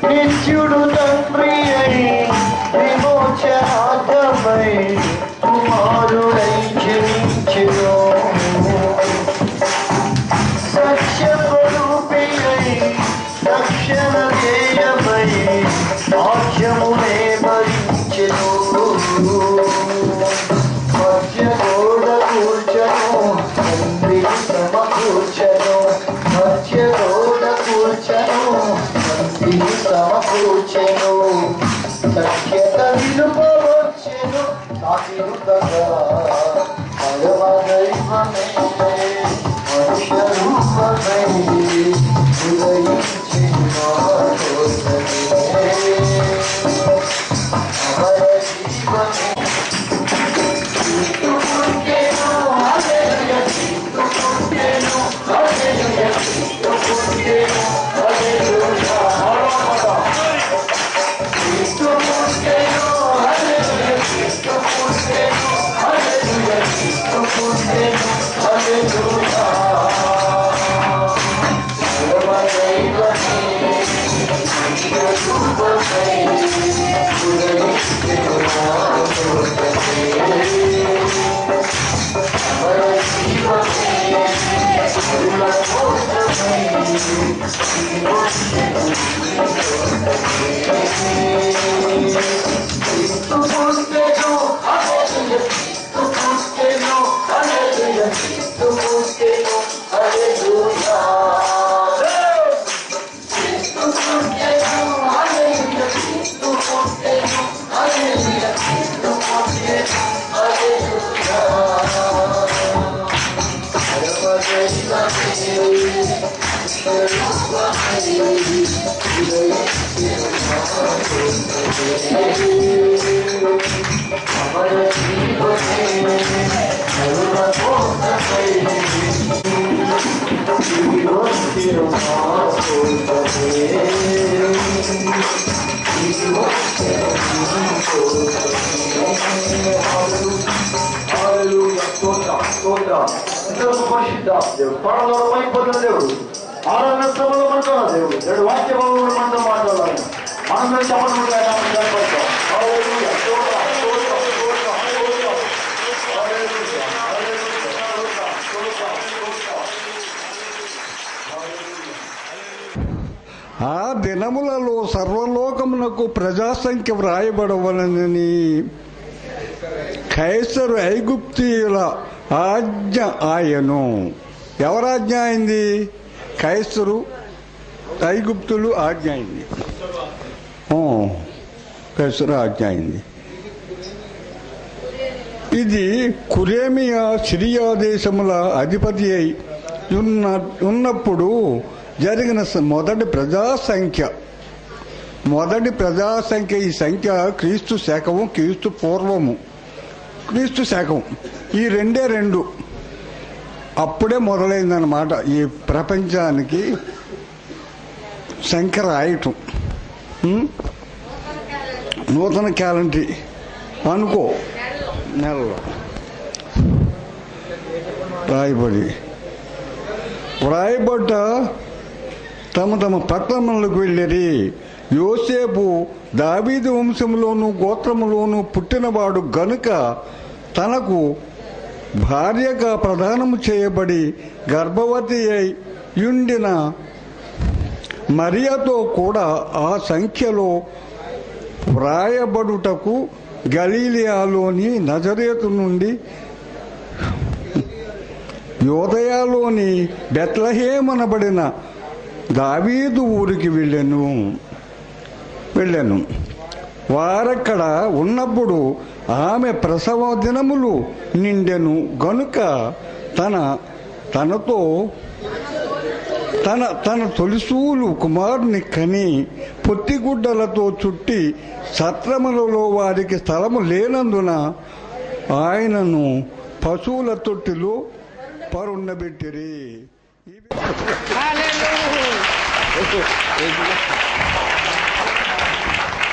నిత్యుడు తండ్రి అయి విమోచనార్థమై కుమారుడై జనించెను. సత్యస్వరూపి అయి రక్షణ ధ్యేయమై రాజ్యమునే భరించెను. మధ్యగోడ కూర్చను తండ్రి సమకూర్చను. మధ్యగోడ కూర్చను సమకూర్చెను. సఖ్యత విలుపవచ్చెను సాగిరుతగా పరమ దైవమే మనుష్య రూపమై ఉదయించిన అమర జీవమే వచ్చెను నా కోసమే, దిగి వచ్చెను నీ కోసమే. హల్లెలూయా, స్తోత్రం స్తోత్రం. ఇంతకు పరిశుద్ధ దేవుడు, పరలోకమైపోతున్న దేవుడు, ఆరాధన సభలో మనతో దేవుడు, దేవుడు వాక్య భాగంలో మనతో మాట్లాడాలి. మనం చెప్పడం కనపడతాం. హల్లెలూయా, స్తోత్రం స్తోత్రం స్తోత్రం స్తోత్రం. హల్లెలూయా హల్లెలూయా స్తోత్రం స్తోత్రం స్తోత్రం. ఆ దినములలో సర్వలోకమునకు ప్రజాసంఖ్య వ్రాయబడవలనని కైసరు ఐగుప్తీయుల ఆజ్ఞ ఆయను. ఎవరాజ్ఞ అయింది? కైసరు ఐగుప్తులు ఆజ్ఞ అయింది. కైసరు ఆజ్ఞ అయింది. ఇది కురేమియా సిరియా దేశముల అధిపతి అయి ఉన్నప్పుడు జరిగిన మొదటి ప్రజాసంఖ్య. ఈ సంఖ్య క్రీస్తు శకము, క్రీస్తు పూర్వము, క్రీస్తు శకం, ఈ రెండు అప్పుడే మొదలైందన్నమాట. ఈ ప్రపంచానికి సంఖ్య రాయటం, నూతన క్యాలెండర్ అనుకో, నెలలో వ్రాయబడ్డ తమ పట్టణములకు వెళ్ళిరి. యోసేపు దావీదు వంశంలోను గోత్రములోను పుట్టినవాడు గనుక తనకు భార్యగా ప్రదానము చేయబడి గర్భవతి అయి యుండిన మరియతో కూడా ఆ సంఖ్యలో వ్రాయబడుటకు గలీలియాలోని నజరేతు నుండి యోదయలోని బెత్లెహేమనబడిన దావీదు ఊరికి వెళ్ళాను. వారక్కడ ఉన్నప్పుడు ఆమె ప్రసవ దినములు నిండెను గనుక తన తొలిసూలు కుమారుని కని పొత్తిగుడ్డలతో చుట్టి సత్రములలో వారికి స్థలము లేనందున ఆయనను పశువుల తొట్టిలో పరుండబెట్టిరి.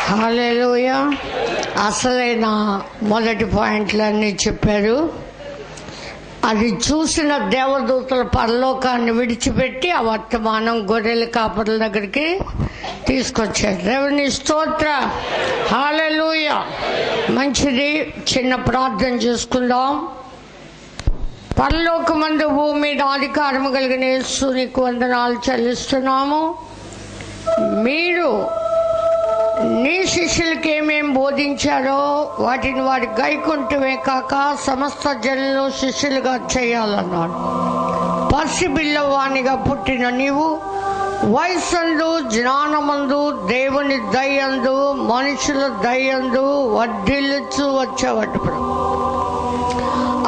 హల్లెలూయా. అసలైన మొదటి పాయింట్లన్నీ చెప్పారు. అది చూసిన దేవదూతల పరలోకాన్ని విడిచిపెట్టి ఆ వర్తమానం గొర్రెల కాపరుల దగ్గరికి తీసుకొచ్చారు. దేవుని స్తోత్ర. హల్లెలూయా. మంచిది. చిన్న ప్రార్థన చేసుకుందాం. పరలోకమందు భూమి మీద అధికారము కలిగిన యేసు నీకు వందనాలు చెల్లిస్తున్నాము. మీరు నీ శిష్యులకి ఏమేం బోధించారో వాటిని వారి గైకుంటమే కాక సమస్త జనులు శిష్యులుగా చేయాలన్నాడు. పసిపిల్లవానిగా పుట్టిన నీవు వయస్సందు జ్ఞానమందు దేవుని దయందు మనుషుల దయందు వర్ధిల్లుచు వచ్చేవాడు.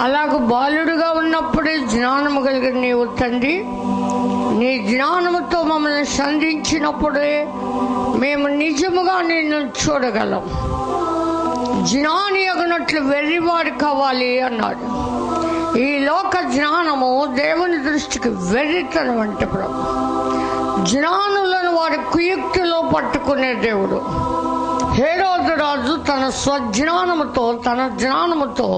అలాగ బాలుడుగా ఉన్నప్పుడే జ్ఞానము కలిగిన నీవు తండ్రి, నీ జ్ఞానముతో మమ్మల్ని సంధించినప్పుడే మేము నిజముగా నిన్ను చూడగలం. జ్ఞాని అగినట్లు వెర్రివాడు కావాలి అన్నాడు. ఈ లోక జ్ఞానము దేవుని దృష్టికి వెర్రితనం అంటే ప్రభు. జ్ఞానులను వారి కుయుక్తిలో పట్టుకునే దేవుడు. హేరోదు రాజు తన జ్ఞానముతో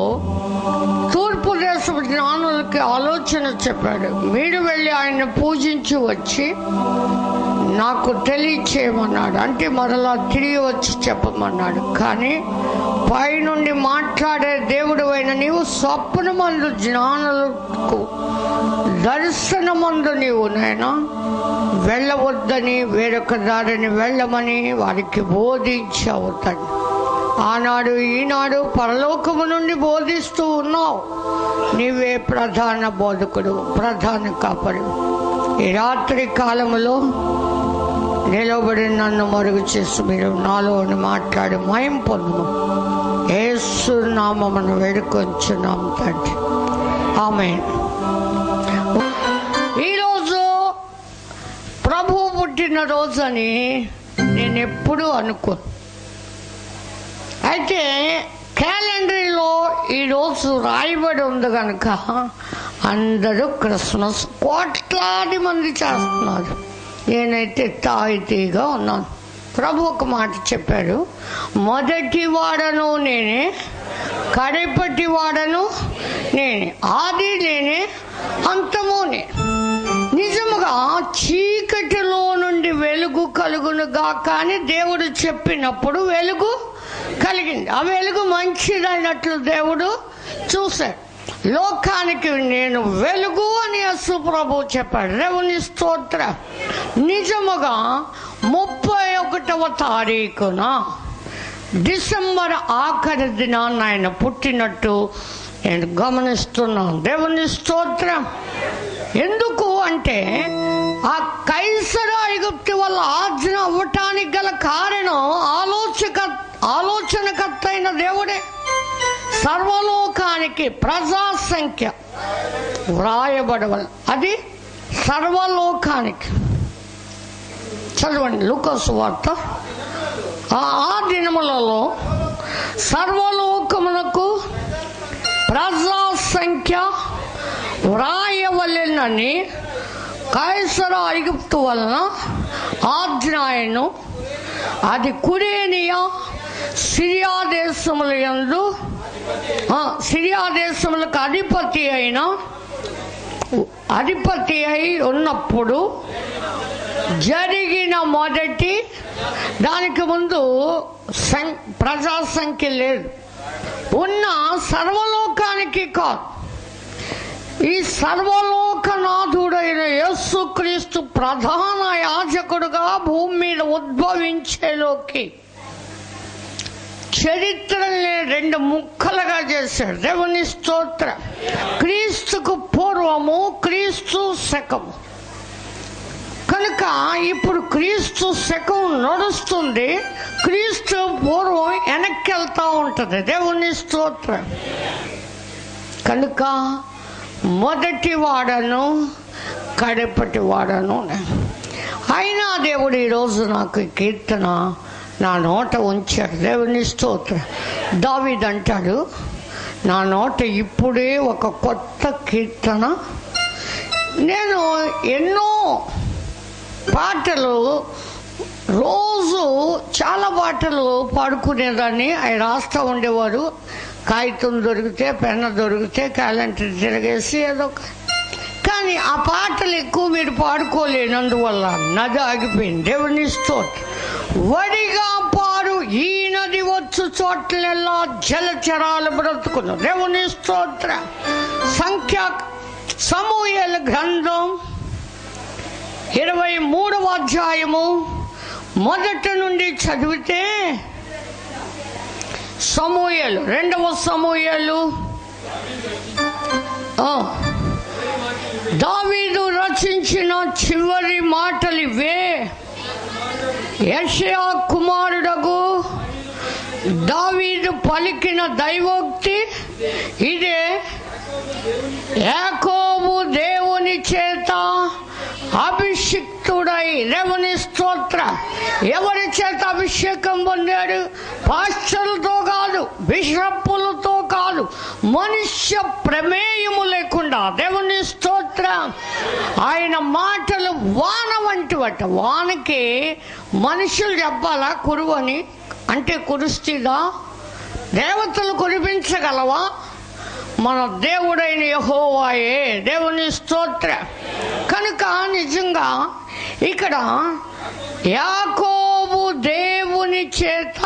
తూర్పు దేశపు జ్ఞానులకి ఆలోచన చెప్పాడు. మీరు వెళ్ళి ఆయన్ని పూజించి వచ్చి నాకు తెలియచేయమన్నాడు. అంటే మరలా తిరిగి వచ్చి చెప్పమన్నాడు. కానీ పైనుండి మాట్లాడే దేవుడు అయిన నీవు స్వప్నమందు జ్ఞానులకు దర్శనమందు నీవు నైనా వెళ్ళవద్దని వేరొక దారిని వెళ్ళమని వారికి బోధించావు తండ్రి. ఆనాడు ఈనాడు పరలోకము నుండి బోధిస్తూ ఉన్నావు. నీవే ప్రధాన బోధకుడు, ప్రధాన కాపరి. ఈ రాత్రి కాలములో నిలబడి నన్ను మరుగు చేసి మీరు నాలో మాట్లాడి మయం పొందుము. యేసు నామమును వేడుకొంచున్నాము తండ్రి. ఆమేన్. ఈరోజు ప్రభు పుట్టినరోజు అని నేను ఎప్పుడూ అనుకోను. అయితే క్యాలెండర్లో ఈరోజు రాయబడి ఉంది కనుక అందరూ క్రిస్మస్ కోట్లాది మంది చేస్తున్నారు. నేనైతే తాయితీగా ఉన్నాను. ప్రభు ఒక మాట చెప్పాడు, మొదటి వాడను నేనే, కడపటి వాడను నేనే, ఆది నేనే, అంతము నేనే. నిజముగా చీకటిలో నుండి వెలుగు కలుగునుగా కానీ దేవుడు చెప్పినప్పుడు వెలుగు కలిగింది. ఆ వెలుగు మంచిదైనట్లు దేవుడు చూశాడు. లోకానికి నేను వెలుగు అని యేసు ప్రభు చెప్పాడు. దేవుని స్తోత్రం. నిజముగా 31వ తారీఖున డిసెంబర్ ఆఖరి దినాన్ని ఆయన పుట్టినట్టు నేను గమనిస్తున్నాను. దేవుని స్తోత్రం. ఎందుకు అంటే ఆ కైసర ఐగుప్తు వల్ల ఆజ్ఞ అవ్వటానికి గల కారణం ఆలోచనకర్త అయిన దేవుడే. సర్వలోకానికి ప్రజా సంఖ్య వ్రాయబడవల, అది సర్వలోకానికి. చదవండి లూకాసు వార్త. ఆ దినములలో సర్వలోకమునకు ప్రజా సంఖ్య వ్రాయవలెనని కైసర ఐగుప్తు వలన ఆజ్ఞాయను. అది కురేనియా సిరియా దేశముల యందు సిరియా దేశములకు అధిపతి అయి ఉన్నప్పుడు జరిగిన మొదటి. దానికి ముందు ప్రజా సంఖ్య లేదు. ఉన్న సర్వలోకానికి కాదు, ఈ సర్వలోకనాథుడైన యేసుక్రీస్తు ప్రధాన యాజకుడుగా భూమి మీద ఉద్భవించేలోకి చరిత్రని 2 ముక్కలుగా చేశాడు. దేవుని స్తోత్రం. క్రీస్తుకు పూర్వము, క్రీస్తు శకము. కనుక ఇప్పుడు క్రీస్తు శకం నడుస్తుంది, క్రీస్తు పూర్వం వెనక్కి వెళ్తూ ఉంటుంది. దేవుని స్తోత్రం. కనుక మొదటి వాడను, కడపటి వాడను. అయినా దేవుడు ఈరోజు నాకు కీర్తన నా నోట ఉంచాడు. దేవుని స్తోత్రం. దావీదు అంటాడు, నా నోట ఇప్పుడే ఒక కొత్త కీర్తన. నేను ఎన్నో పాటలు రోజు చాలా పాటలు పాడుకునేదాన్ని. అవి రాస్తూ ఉండేవారు. కాగితం దొరికితే, పెన్న దొరికితే క్యాలెండర్ తిరగేసి ఏదో. కానీ ఆ పాటలు ఎక్కువ మీరు పాడుకోలేనందువల్ల నది ఆగిపోయింది. దేవుని స్తోత్రం. వడిగా పాడు ఈ నది వచ్చు చోట్లెల్లా జలచరాలు బ్రతుకును. దేవుని స్తోత్రం. సమూయేలు గ్రంథం 23వ అధ్యాయము మొదటి నుండి చదివితే సమూయేలు, 2వ సమూయేలు, దావీదు రచించిన చివరి మాటలు ఇవే. యెషయా కుమారుడగు దావీదు పలికిన దైవోక్తి ఇదే. యాకోబు దేవుని చేత అభిషిక్తుడై. దేవుని స్తోత్ర. ఎవరి చేత అభిషేకం పొందాడు? పాస్టర్లతో కాదు, బిషప్పులతో కాదు, మనుష్య ప్రమేయము లేకుండా. దేవుని స్తోత్ర. ఆయన మాటలు వాన వంటివట. వానకి మనుషులు చెప్పాలా కురువని? అంటే కురుస్తుందా? దేవతలు కురిపించగలవా? మన దేవుడైన యెహోవాయే. దేవుని స్తోత్ర. కనుక నిజంగా ఇక్కడ యాకోబు దేవుని చేత